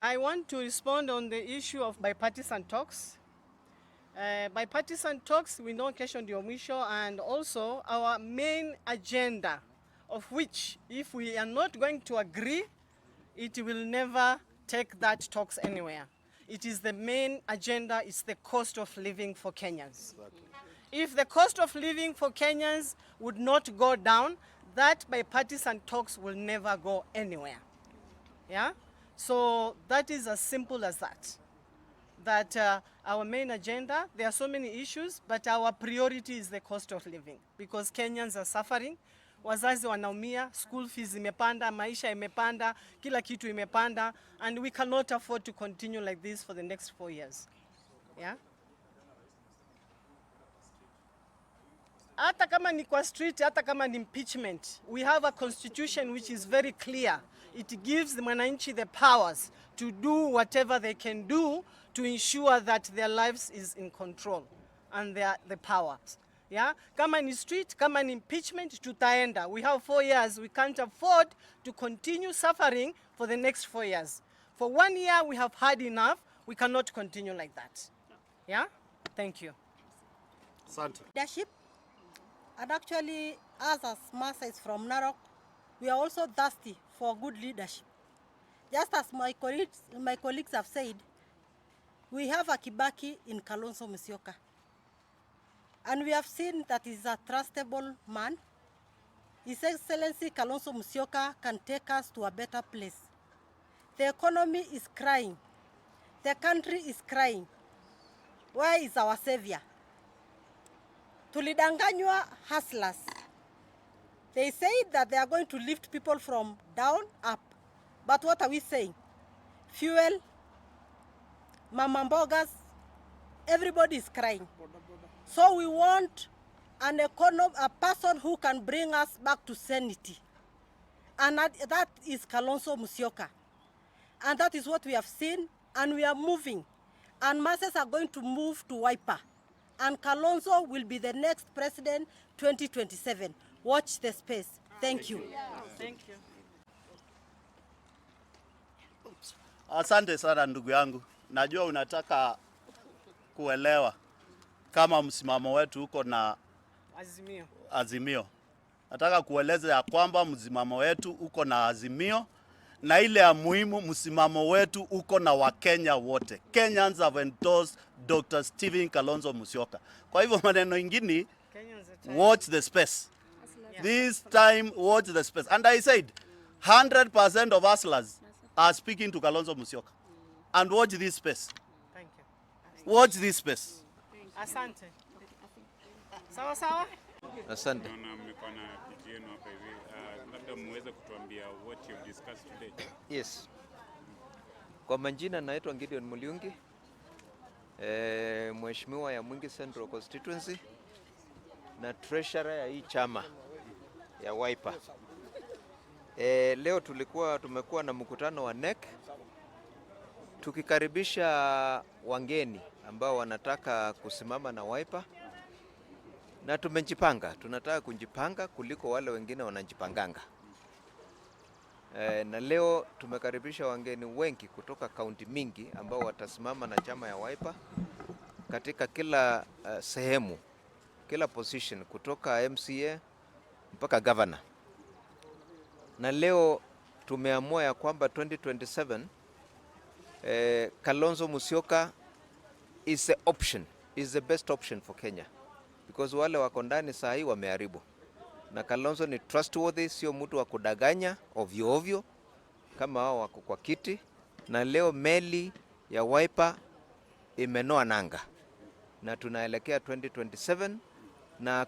I want to respond on the issue of bipartisan talks. Bipartisan talks, we know kesho ndio mwisho, and also our main agenda, of which if we are not going to agree, it will never take that talks anywhere. It is the main agenda, it's the cost of living for Kenyans. Exactly. If the cost of living for Kenyans would not go down, that bipartisan talks will never go anywhere. Yeah? So that is as simple as that. That our main agenda, there are so many issues, but our priority is the cost of living because Kenyans are suffering. Wazazi wanaumia, school fees imepanda, maisha imepanda, kila kitu imepanda, and we cannot afford to continue like this for the next 4 years. Yeah? Hata kama ni kwa street, hata kama ni impeachment, we have a constitution which is very clear. It gives the mwananchi the powers to do whatever they can do to ensure that their lives is in control and the powers. Yeah? Kama ni street, kama ni impeachment, tutaenda. We have 4 years. We can't afford to continue suffering for the next 4 years. For 1 year, we have had enough. We cannot continue like that. Yeah? Thank you. Santa. Leadership. And actually, us as Maasais from Narok, we are also thirsty for good leadership. Just as my colleagues have said, we have a Kibaki in Kalonzo Musyoka. And we have seen that he's a trustable man. His Excellency Kalonzo Musyoka can take us to a better place. The economy is crying. The country is crying. Where is our savior? Tulidanganywa hustlers. They say that they are going to lift people from down up. But what are we saying? Fuel, mama mbogas, everybody is crying. So we want a person who can bring us back to sanity. And that is Kalonzo Musyoka. And that is what we have seen, and we are moving. And masses are going to move to Wiper. And Kalonzo will be the next president 2027. Watch the space. Thank you. Thank you. Asante sana ndugu yangu. Najua unataka kuelewa kama msimamo wetu uko na Azimio. Nataka kueleza ya kwamba msimamo wetu uko na Azimio, na ile ya muhimu msimamo wetu uko na Wakenya wote. Kenyans have endorsed Dr. Stephen Kalonzo Musyoka. Kwa hivyo maneno ingine, watch the space. This time, watch the space. And I said, 100% of hustlers are speaking to Kalonzo Musyoka. And watch this space. Thank you. Watch this space. Asante. Sawa sawa? Asante. Labda muweze kutuambia what you've discussed today. Yes. Kwa majina naitwa Gideon Muliungi. Mheshimiwa ya Mwingi Central Constituency na treasurer ya hii chama ya Wiper. Leo tumekuwa na mkutano wa NEC tukikaribisha wageni ambao wanataka kusimama na Wiper, na tumejipanga, tunataka kujipanga kuliko wale wengine wanajipanganga. Na leo tumekaribisha wageni wengi kutoka kaunti mingi ambao watasimama na chama ya Wiper katika kila sehemu, kila position, kutoka MCA mpaka governor. Na leo tumeamua ya kwamba 2027 Kalonzo Musyoka is the option, is the best option for Kenya, because wale wako ndani saa hii wameharibu. Na Kalonzo ni trustworthy, sio mtu wa kudanganya ovyo ovyo kama hao wako kwa kiti. Na leo meli ya Wiper imenoa nanga na tunaelekea 2027, na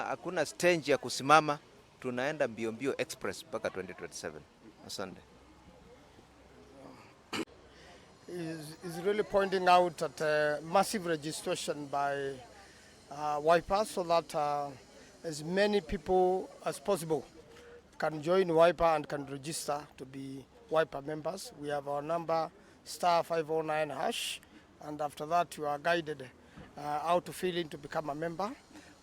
hakuna stage ya kusimama, tunaenda mbio mbio express mpaka 2027. Asante. Is really pointing out at massive registration by Wiper so that as many people as possible can join Wiper and can register to be Wiper members. We have our number *509#, and after that you are guided how to fill in to become a member.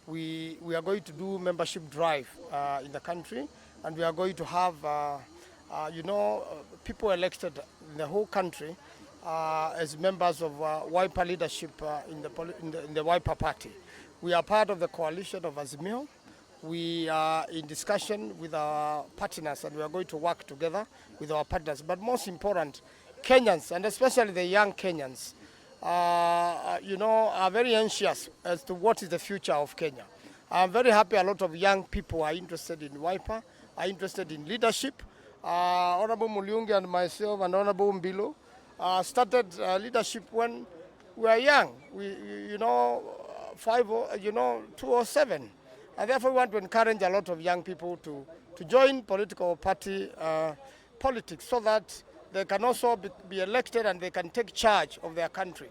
We are going to do membership drive in the country, and we are going to have people elected in the whole country as members of Wiper leadership in the Wiper party. We are part of the coalition of Azimio. We are in discussion with our partners, and we are going to work together with our partners. But most important, Kenyans, and especially the young Kenyans, are very anxious as to what is the future of Kenya. I'm very happy a lot of young people are interested in Wiper, are interested in leadership. Honorable Muliungi and myself and Honorable Mbilo started leadership when we were young. 2007. And therefore we want to encourage a lot of young people to join political party politics so that they can also be elected and they can take charge of their country.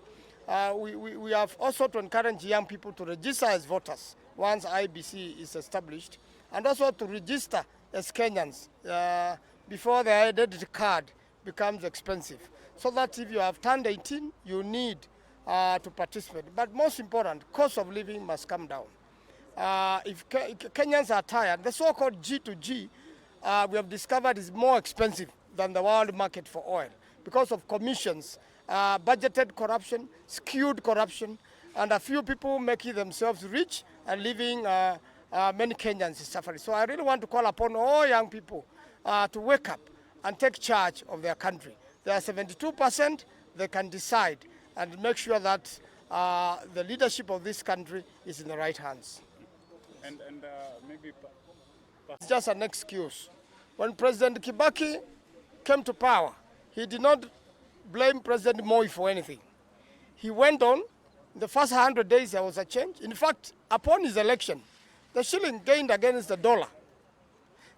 We have also to encourage young people to register as voters once IBC is established, and also to register as Kenyans before the identity card becomes expensive. So that if you have turned 18, you need to participate. But most important, cost of living must come down. If Kenyans are tired, the so-called G2G we have discovered is more expensive than the world market for oil because of commissions, budgeted corruption, skewed corruption, and a few people making themselves rich and leaving many Kenyans suffering. So I really want to call upon all young people to wake up and take charge of their country. They are 72%, they can decide and make sure that the leadership of this country is in the right hands. And maybe... It's just an excuse. When President Kibaki came to power, he did not blame President Moi for anything. He went on. The first 100 days there was a change. In fact, upon his election, the shilling gained against the dollar.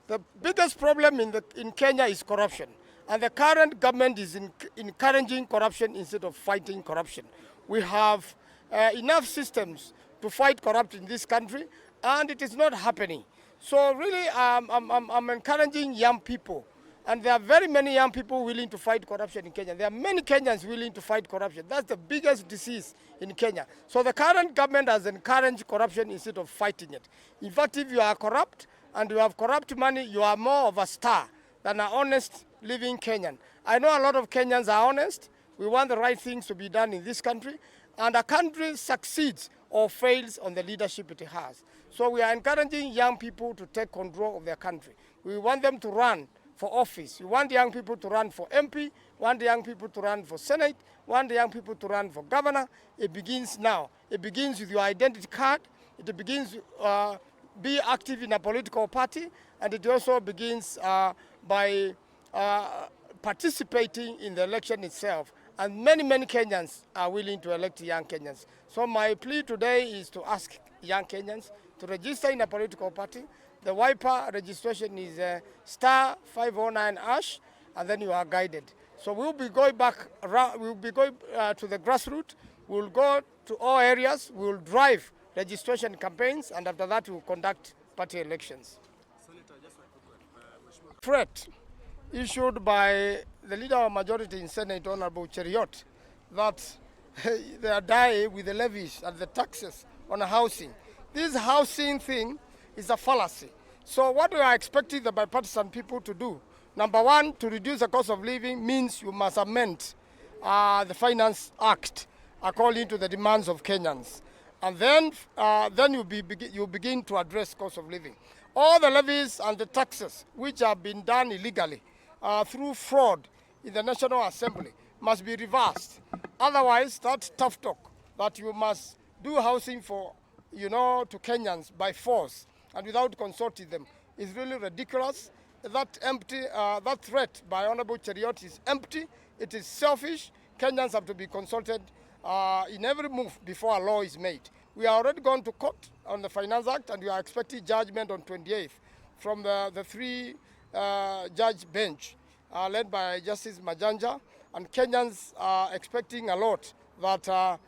The biggest problem in Kenya is corruption. And the current government is encouraging corruption instead of fighting corruption. We have enough systems to fight corruption in this country, and it is not happening. So really, I'm encouraging young people, and there are very many young people willing to fight corruption in Kenya. There are many Kenyans willing to fight corruption. That's the biggest disease in Kenya. So the current government has encouraged corruption instead of fighting it. In fact, if you are corrupt and you have corrupt money, you are more of a star than an honest living Kenyan. I know a lot of Kenyans are honest. We want the right things to be done in this country, and a country succeeds or fails on the leadership it has. So we are encouraging young people to take control of their country. We want them to run for office. We want young people to run for MP, we want young people to run for Senate, we want young people to run for governor. It begins now. It begins with your identity card. It begins be active in a political party, and it also begins by participating in the election itself. And many, many Kenyans are willing to elect young Kenyans. So my plea today is to ask young Kenyans to register in a political party. The Wiper registration is star 509 #, and then you are guided. So we'll be going back around, we'll be going to the grassroots. We'll go to all areas. We'll drive registration campaigns, and after that we'll conduct party elections. Threat issued by the leader of majority in Senate, Honorable Cheriot, that they are dying with the levies and the taxes on housing. This housing thing is a fallacy. So what we are expecting the bipartisan people to do, number one, to reduce the cost of living means you must amend the Finance Act according to the demands of Kenyans. And then you begin to address cost of living. All the levies and the taxes which have been done illegally through fraud in the National Assembly must be reversed. Otherwise, that tough talk that you must do housing for, to Kenyans by force and without consulting them is really ridiculous. That threat by Honorable Cheriot is empty. It is selfish. Kenyans have to be consulted in every move before a law is made. We are already gone to court on the Finance Act, and we are expecting judgment on 28th from the three-judge bench led by Justice Majanja. And Kenyans are expecting a lot that the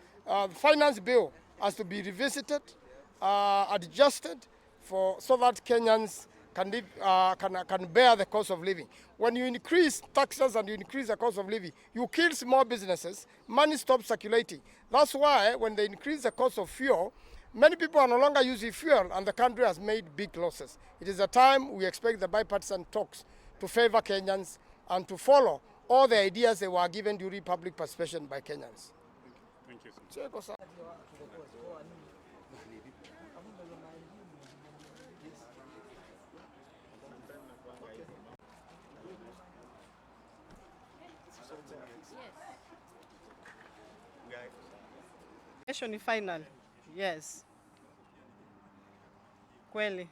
finance bill has to be revisited, adjusted, so that Kenyans can bear the cost of living. When you increase taxes and you increase the cost of living, you kill small businesses, money stops circulating. That's why when they increase the cost of fuel, many people are no longer using fuel, and the country has made big losses. It is a time we expect the bipartisan talks to favor Kenyans and to follow all the ideas they were given during public participation by Kenyans. Thank you. Cheko sana. Kesho ni final. Yes. Kweli.